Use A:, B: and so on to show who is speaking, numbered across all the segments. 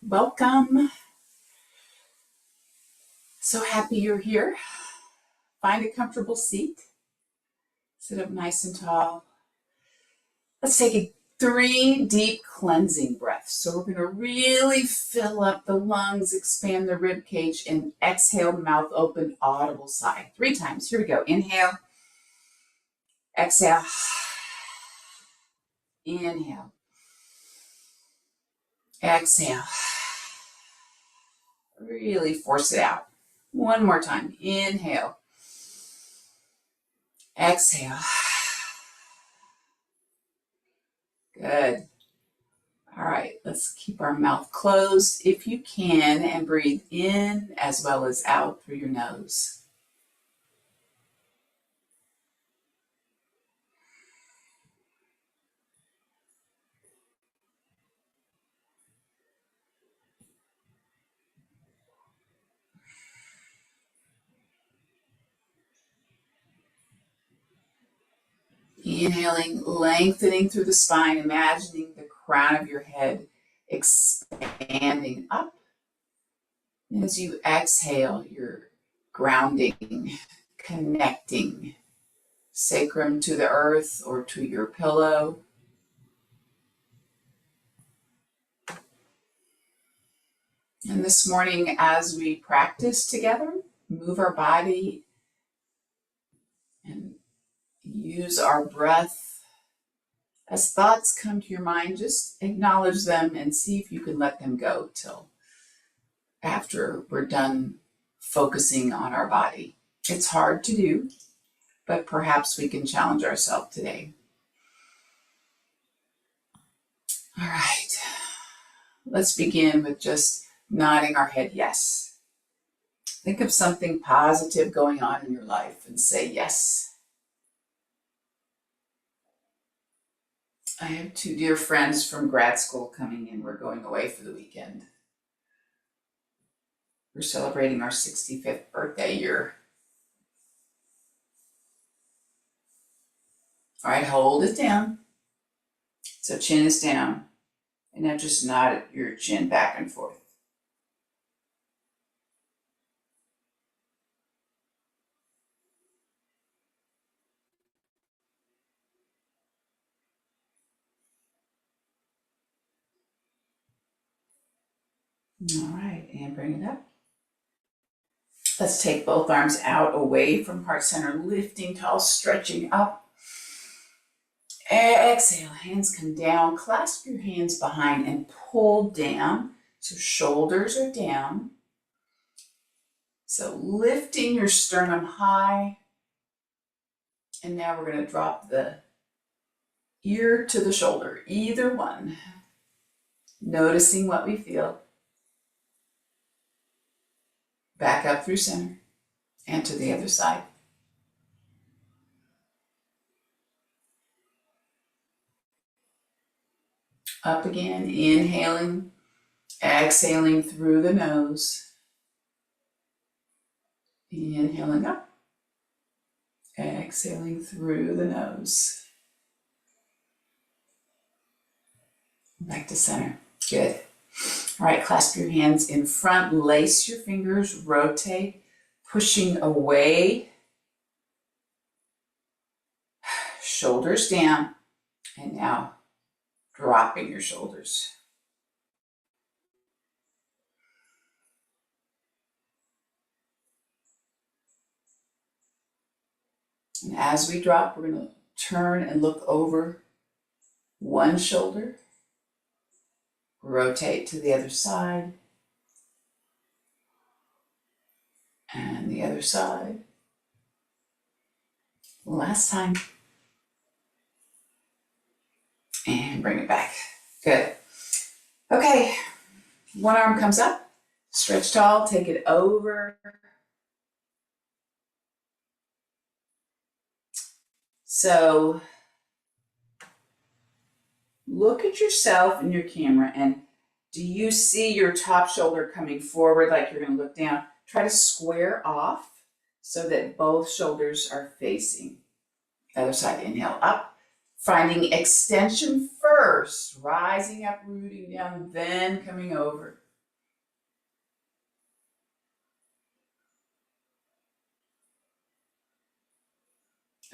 A: Welcome. So happy you're here. Find a comfortable seat. Sit up nice and tall. Let's take 3 deep cleansing breaths. So we're going to really fill up the lungs, expand the rib cage, and exhale, mouth open, audible sigh. 3 times. Here we go. Inhale. Exhale. Inhale. Exhale. Really force it out. One more time. Inhale. Exhale. Good. All right, let's keep our mouth closed if you can and breathe in as well as out through your nose. Inhaling, lengthening through the spine, imagining the crown of your head expanding up. And as you exhale, you're grounding, connecting, sacrum to the earth or to your pillow. And this morning, as we practice together, move our body and use our breath. As thoughts come to your mind, just acknowledge them and see if you can let them go till after we're done focusing on our body. It's hard to do, but perhaps we can challenge ourselves today. All right, let's begin with just nodding our head yes. Think of something positive going on in your life and say yes. I have 2 dear friends from grad school coming in. We're going away for the weekend. We're celebrating our 65th birthday year. All right, hold it down. So chin is down. And now just nod your chin back and forth. All right, and bring it up. Let's take both arms out away from heart center, lifting tall, stretching up. Exhale, hands come down, clasp your hands behind and pull down. So shoulders are down. So lifting your sternum high. And now we're going to drop the ear to the shoulder, either one. Noticing what we feel. Back up through center and to the other side. Up again, inhaling, exhaling through the nose. Inhaling up, exhaling through the nose. Back to center. Good. All right, clasp your hands in front, lace your fingers, rotate, pushing away. Shoulders down, and now dropping your shoulders. And as we drop, we're going to turn and look over one shoulder. Rotate to the other side. And the other side. Last time. And bring it back. Good. Okay. One arm comes up. Stretch tall. Take it over. So look at yourself in your camera, and do you see your top shoulder coming forward like you're going to look down? Try to square off so that both shoulders are facing. Other side, inhale up. Finding extension first, rising up, rooting down, then coming over.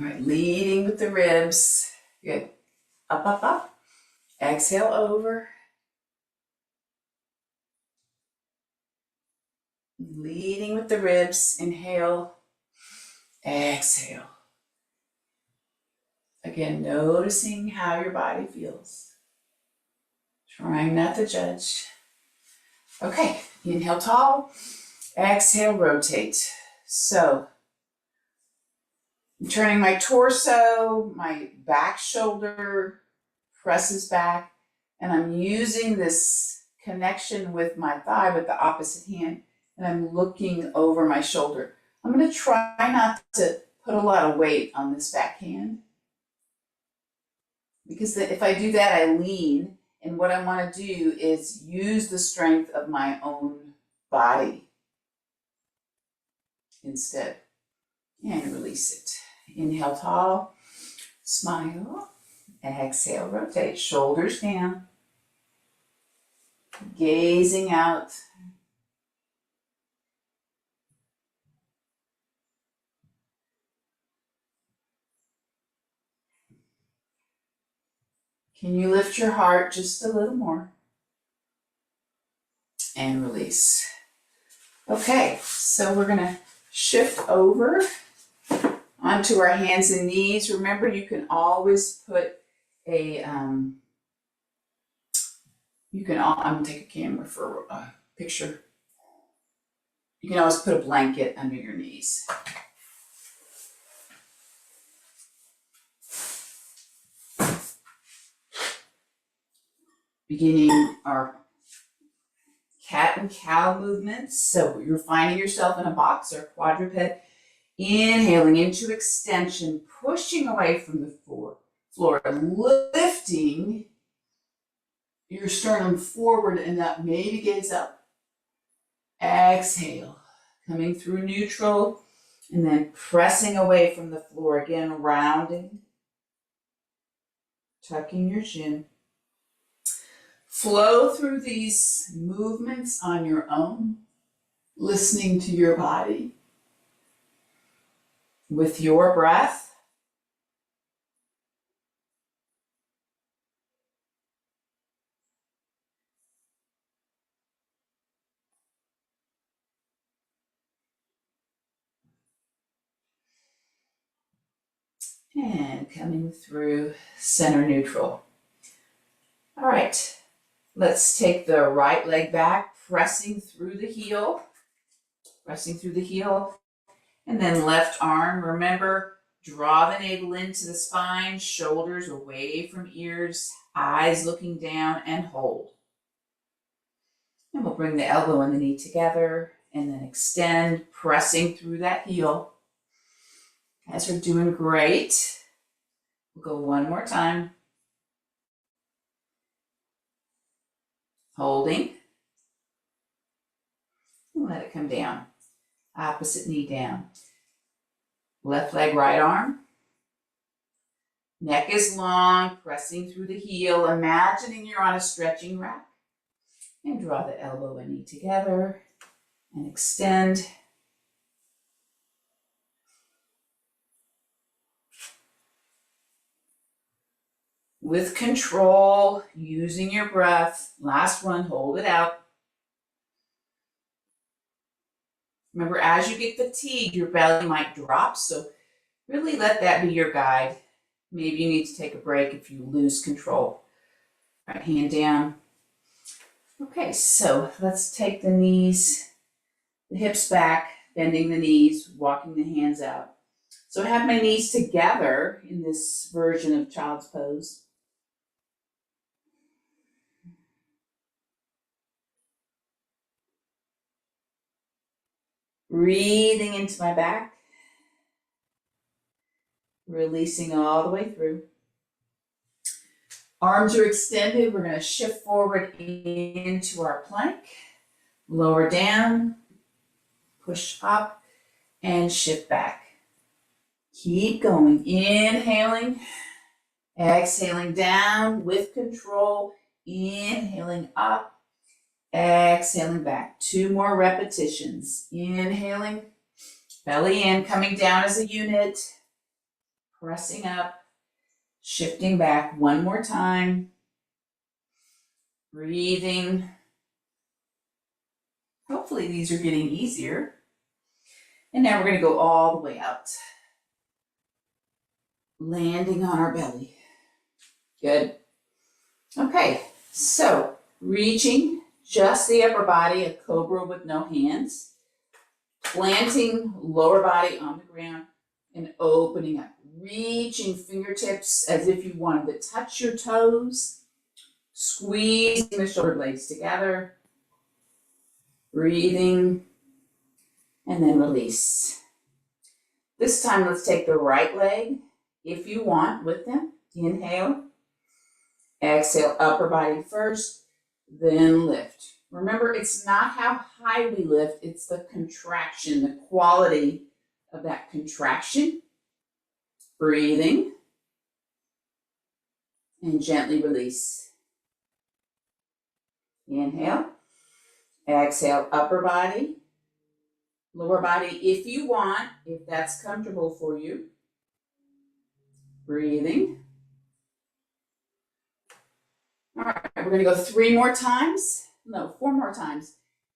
A: All right, leading with the ribs. Good. Up, up, up. Exhale over. Leading with the ribs. Inhale. Exhale. Again, noticing how your body feels. Trying not to judge. Okay, inhale tall. Exhale, rotate. So, I'm turning my torso, my back shoulder presses back, and I'm using this connection with my thigh with the opposite hand, and I'm looking over my shoulder. I'm going to try not to put a lot of weight on this back hand, because if I do that, I lean, and what I want to do is use the strength of my own body instead, and release it. Inhale tall, smile, exhale, rotate, shoulders down, gazing out. Can you lift your heart just a little more? And release. Okay, so we're gonna shift over onto our hands and knees. Remember, you can always put a, I'm gonna take a camera for a picture. You can always put a blanket under your knees. Beginning our cat and cow movements. So you're finding yourself in a box or quadruped. Inhaling into extension, pushing away from the floor, lifting your sternum forward and up, maybe gaze up. Exhale, coming through neutral and then pressing away from the floor. Again, rounding, tucking your chin. Flow through these movements on your own, listening to your body with your breath. And coming through center neutral. All right, let's take the right leg back, pressing through the heel, and then left arm. Remember, draw the navel into the spine, shoulders away from ears, eyes looking down, and hold. And we'll bring the elbow and the knee together, and then extend, pressing through that heel. Guys are doing great. We'll go one more time. Holding. And let it come down. Opposite knee down. Left leg, right arm. Neck is long, pressing through the heel, imagining you're on a stretching rack. And draw the elbow and knee together and extend. With control, using your breath. Last one, hold it out. Remember, as you get fatigued, your belly might drop, so really let that be your guide. Maybe you need to take a break if you lose control. Right hand down. Okay, so let's take the knees, the hips back, bending the knees, walking the hands out. So I have my knees together in this version of child's pose. Breathing into my back, releasing all the way through. Arms are extended. We're going to shift forward into our plank. Lower down, push up, and shift back. Keep going. Inhaling, exhaling down with control. Inhaling up, exhaling back. 2 more repetitions. Inhaling, belly in, coming down as a unit. pressing up, shifting back one more time, breathing. Hopefully these are getting easier. And now we're going to go all the way out, landing on our belly. Good. Okay, so reaching just the upper body, a cobra with no hands, planting lower body on the ground and opening up, reaching fingertips as if you wanted to touch your toes, squeezing the shoulder blades together, breathing, and then release. This time, let's take the right leg, if you want, with them. Inhale. Exhale, upper body first, then lift. Remember, it's not how high we lift, it's the contraction, the quality of that contraction. Breathing. And gently release. Inhale. Exhale, upper body. Lower body if you want, if that's comfortable for you. Breathing. All right, we're going to go 4 more times.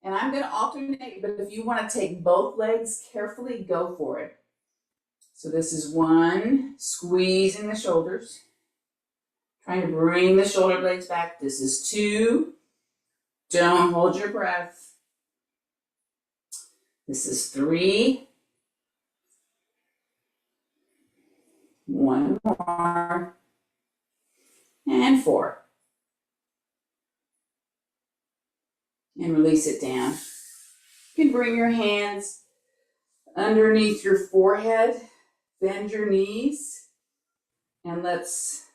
A: And I'm going to alternate, but if you want to take both legs carefully, go for it. So this is 1, squeezing the shoulders, trying to bring the shoulder blades back. This is 2, don't hold your breath. This is 3, 1 more, and 4. And release it down. You can bring your hands underneath your forehead, bend your knees, and let's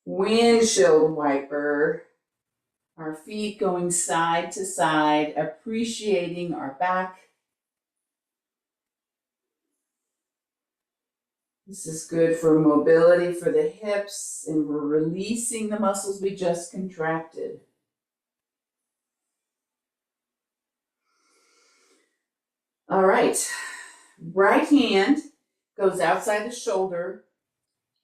A: windshield wiper our feet going side to side, appreciating our back. This is good for mobility for the hips, and we're releasing the muscles we just contracted. All right, right hand goes outside the shoulder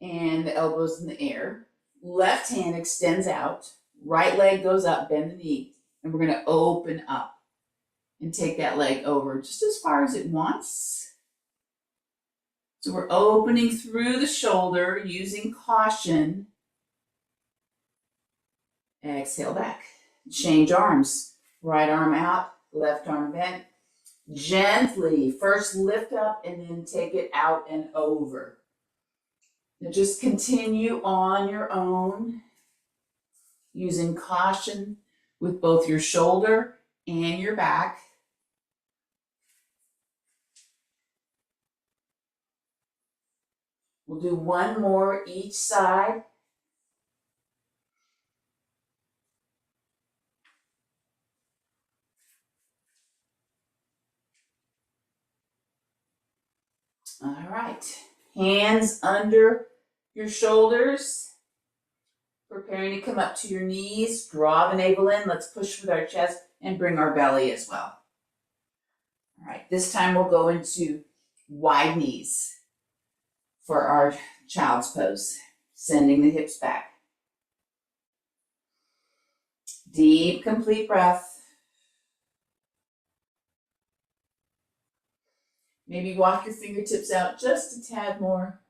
A: and the elbows in the air. Left hand extends out, right leg goes up, bend the knee, and we're going to open up and take that leg over just as far as it wants. So we're opening through the shoulder using caution. Exhale back. Change arms. Right arm out, left arm bent. Gently, first lift up and then take it out and over. Now just continue on your own, using caution with both your shoulder and your back. We'll do 1 more each side. All right, hands under your shoulders, preparing to come up to your knees. Draw the navel in. Let's push with our chest and bring our belly as well. All right, this time we'll go into wide knees for our child's pose, sending the hips back. Deep, complete breath. Maybe walk your fingertips out just a tad more.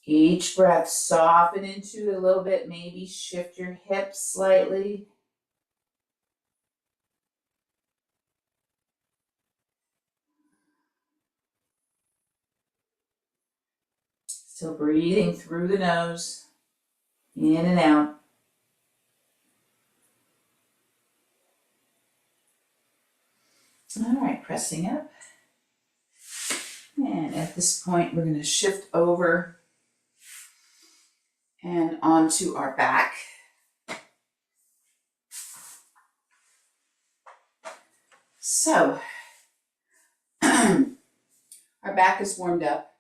A: Each breath, soften into it a little bit. Maybe shift your hips slightly. Still breathing through the nose, in and out. All right, pressing up. And at this point, we're going to shift over and onto our back. So, our back is warmed up,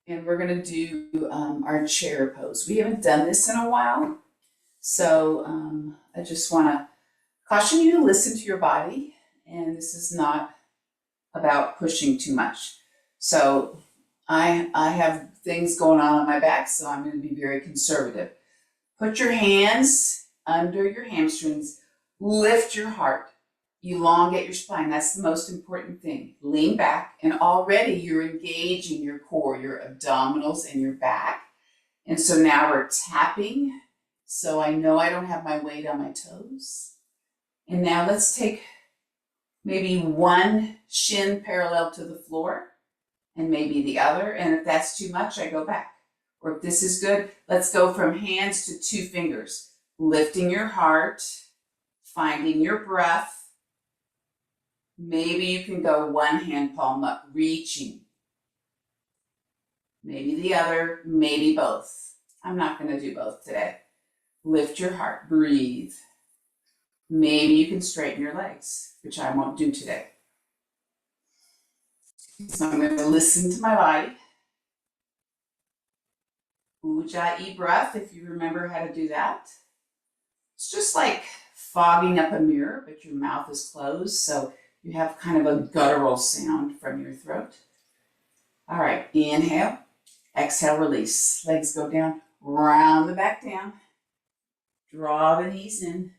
A: and we're going to do our chair pose. We haven't done this in a while, so I just want to Caution you to listen to your body, and this is not about pushing too much. So I have things going on my back, so I'm going to be very conservative. Put your hands under your hamstrings, lift your heart, elongate your spine. That's the most important thing. Lean back, and already you're engaging your core, your abdominals, and your back. And so now we're tapping, so I know I don't have my weight on my toes. And now let's take maybe one shin parallel to the floor and maybe the other. And if that's too much, I go back. Or if this is good, let's go from hands to 2 fingers. Lifting your heart, finding your breath. Maybe you can go one hand palm up, reaching. Maybe the other, maybe both. I'm not going to do both today. Lift your heart, breathe. Maybe you can straighten your legs, which I won't do today. So I'm going to listen to my body. Ujjayi breath, if you remember how to do that. It's just like fogging up a mirror, but your mouth is closed, so you have kind of a guttural sound from your throat. All right, inhale, exhale, release. Legs go down, round the back down. Draw the knees in.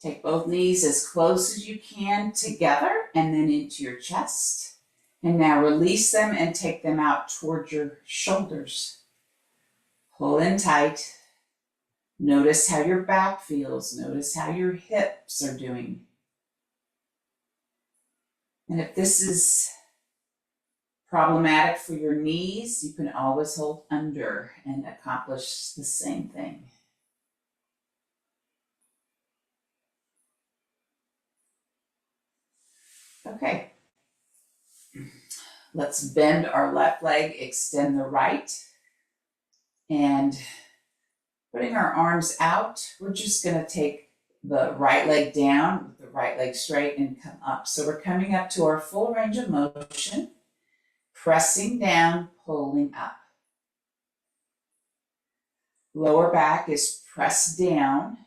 A: Take both knees as close as you can together and then into your chest. And now release them and take them out towards your shoulders. Pull in tight. Notice how your back feels. Notice how your hips are doing. And if this is problematic for your knees, you can always hold under and accomplish the same thing. Okay. Let's bend our left leg, extend the right, and putting our arms out, we're just going to take the right leg down with the right leg straight and come up. So we're coming up to our full range of motion, pressing down, pulling up. Lower back is pressed down.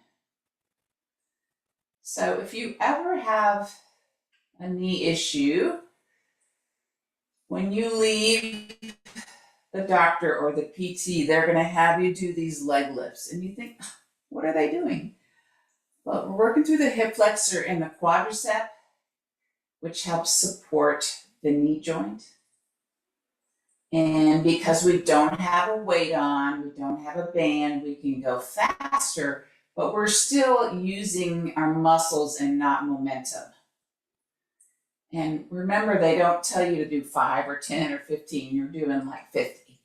A: So if you ever have a knee issue, when you leave the doctor or the PT, they're going to have you do these leg lifts. And you think, what are they doing? Well, we're working through the hip flexor and the quadricep, which helps support the knee joint. And because we don't have a weight on, we don't have a band, we can go faster, but we're still using our muscles and not momentum. And remember, they don't tell you to do 5 or 10 or 15, you're doing like 50.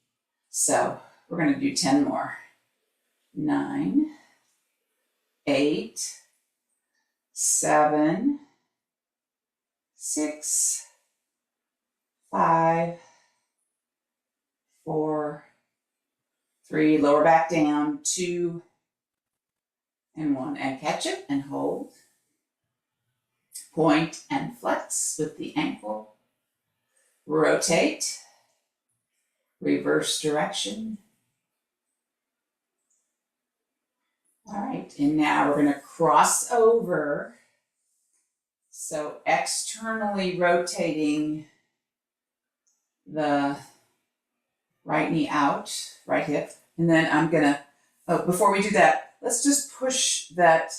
A: So we're going to do 10 more. 9, 8, 7, 6, 5, 4, 3, lower back down, 2, and 1. And catch it and hold. Point and flex with the ankle. Rotate. Reverse direction. All right, and now we're going to cross over. So externally rotating the right knee out, right hip. And then I'm going to, before we do that, let's just push that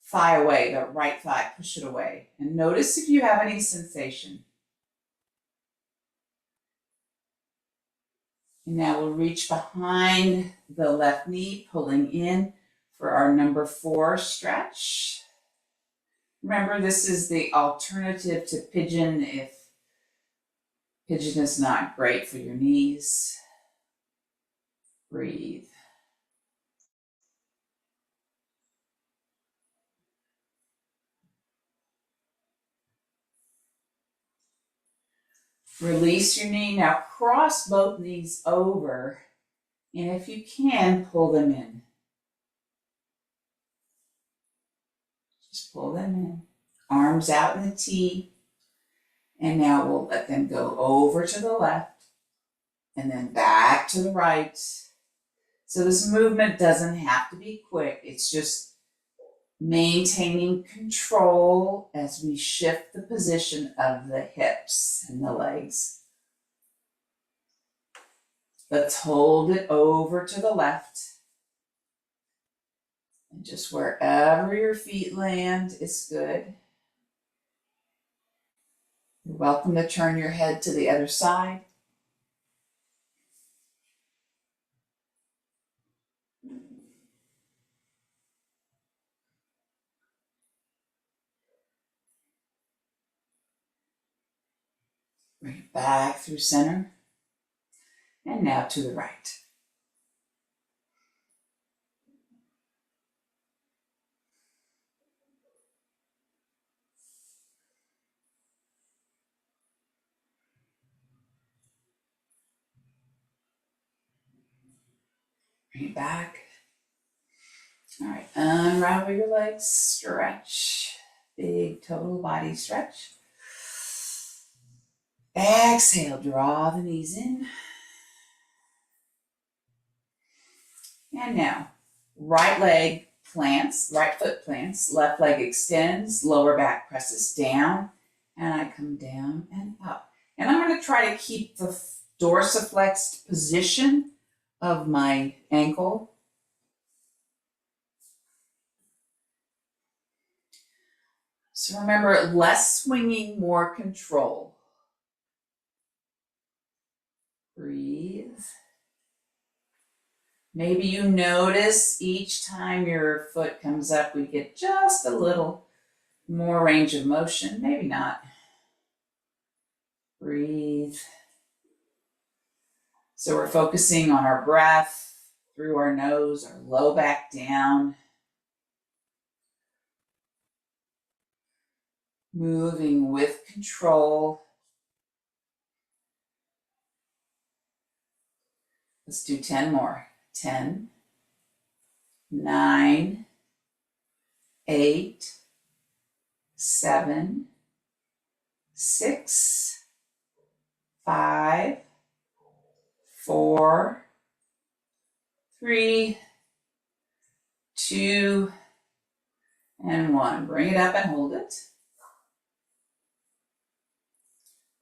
A: thigh away, the right thigh, push it away. And notice if you have any sensation. And now we'll reach behind the left knee, pulling in for our number 4 stretch. Remember, this is the alternative to pigeon if pigeon is not great for your knees. Breathe. Release your knee. Now cross both knees over, and if you can, pull them in. Just pull them in. Arms out in the T. And now we'll let them go over to the left. and then back to the right. So this movement doesn't have to be quick. It's just maintaining control as we shift the position of the hips and the legs. Let's hold it over to the left. And just wherever your feet land is good. You're welcome to turn your head to the other side. Bring it back through center. And now to the right. Bring it back. All right, unravel your legs, stretch. Big total body stretch. Exhale, draw the knees in. And now, right leg plants, right foot plants, left leg extends, lower back presses down, and I come down and up. And I'm going to try to keep the dorsiflexed position of my ankle. So remember, less swinging, more control. Breathe. Maybe you notice each time your foot comes up, we get just a little more range of motion. Maybe not. Breathe. So we're focusing on our breath through our nose, our low back down. Moving with control. Let's do 10 more. 10, 9, 8, 7, 6, 5, 4, 3, 2, and 1. Bring it up and hold it.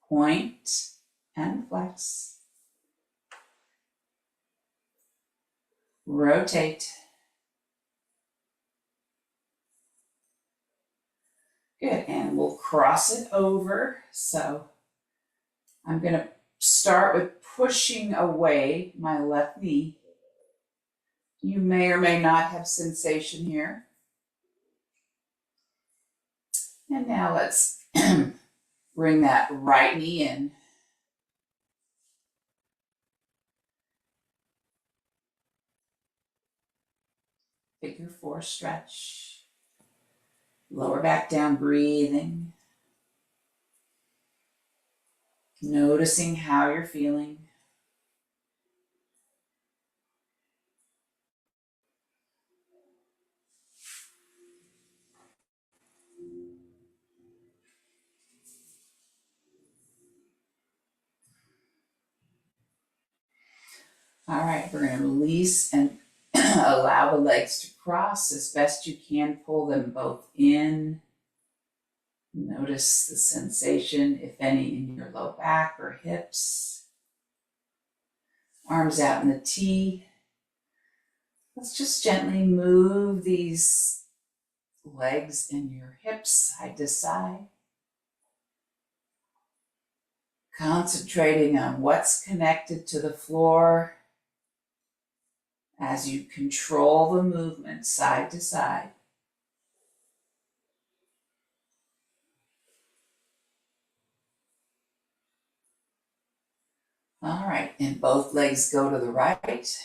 A: Point and flex. Rotate. Good, and we'll cross it over. So I'm going to start with pushing away my left knee. You may or may not have sensation here. And now let's bring that right knee in. Figure 4 stretch. Lower back down, breathing. Noticing how you're feeling. All right, we're going to release and allow the legs to cross as best you can. Pull them both in. Notice the sensation, if any, in your low back or hips. Arms out in the T. Let's just gently move these legs and your hips side to side. Concentrating on what's connected to the floor as you control the movement side to side. All right, and both legs go to the right.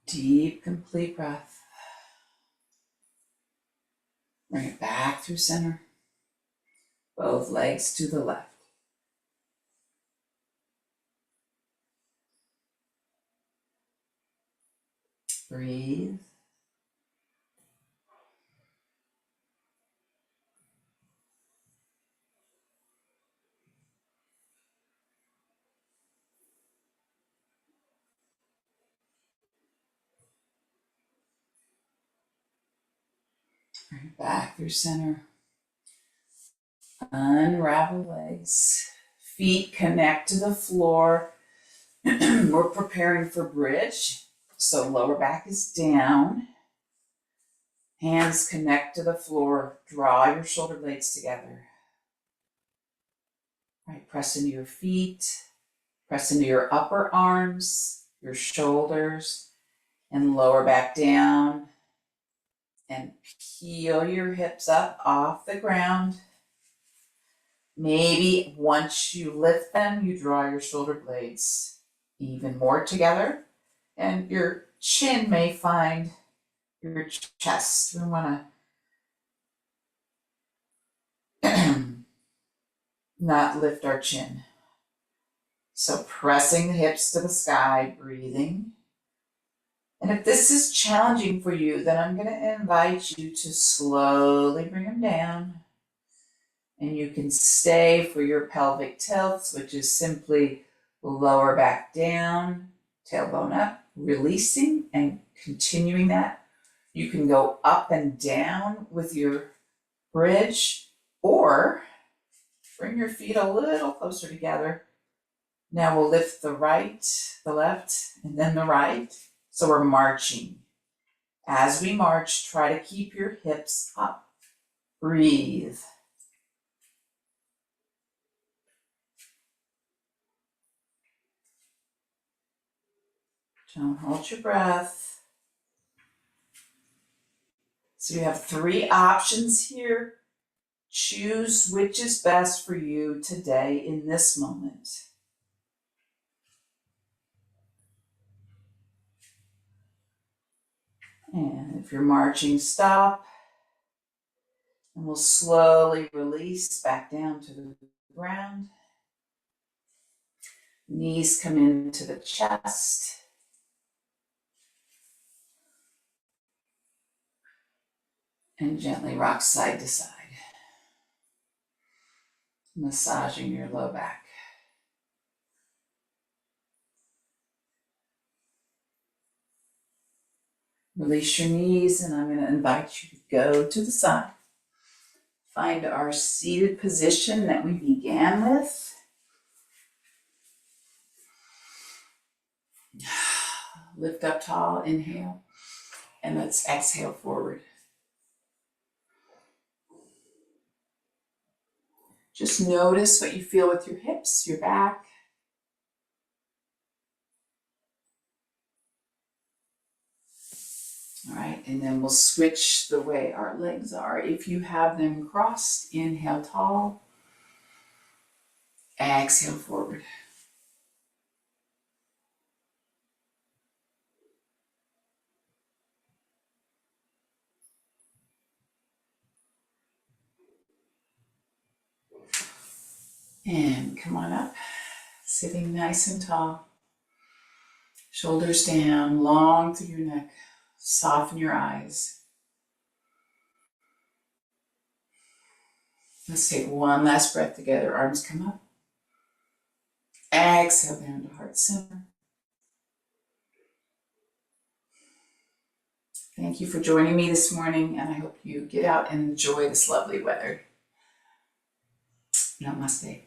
A: deep, complete breath. Bring it back through center. Both legs to the left. Breathe. Bring it back through center. Unravel legs. Feet connect to the floor. We're preparing for bridge. So lower back is down. Hands connect to the floor. Draw your shoulder blades together. Right, press into your feet. Press into your upper arms, your shoulders, and lower back down. And peel your hips up off the ground. Maybe once you lift them, you draw your shoulder blades even more together. And your chin may find your chest. We want to not lift our chin. So pressing the hips to the sky, breathing. And if this is challenging for you, then I'm going to invite you to slowly bring them down. And you can stay for your pelvic tilts, which is simply lower back down, tailbone up, releasing and continuing that. You can go up and down with your bridge, or bring your feet a little closer together. Now we'll lift the right, the left, and then the right. So we're marching. As we march, try to keep your hips up. Breathe. Don't hold your breath. So you have 3 options here. Choose which is best for you today in this moment. And if you're marching, stop. And we'll slowly release back down to the ground. Knees come into the chest. And gently rock side to side. Massaging your low back. Release your knees, and I'm going to invite you to go to the side. Find our seated position that we began with. Lift up tall, inhale, and let's exhale forward. Just notice what you feel with your hips, your back. All right, and then we'll switch the way our legs are. If you have them crossed, inhale tall, exhale forward. And come on up, sitting nice and tall. Shoulders down, long through your neck. Soften your eyes. Let's take one last breath together. Arms come up. Exhale down to heart center. Thank you for joining me this morning, and I hope you get out and enjoy this lovely weather. Namaste.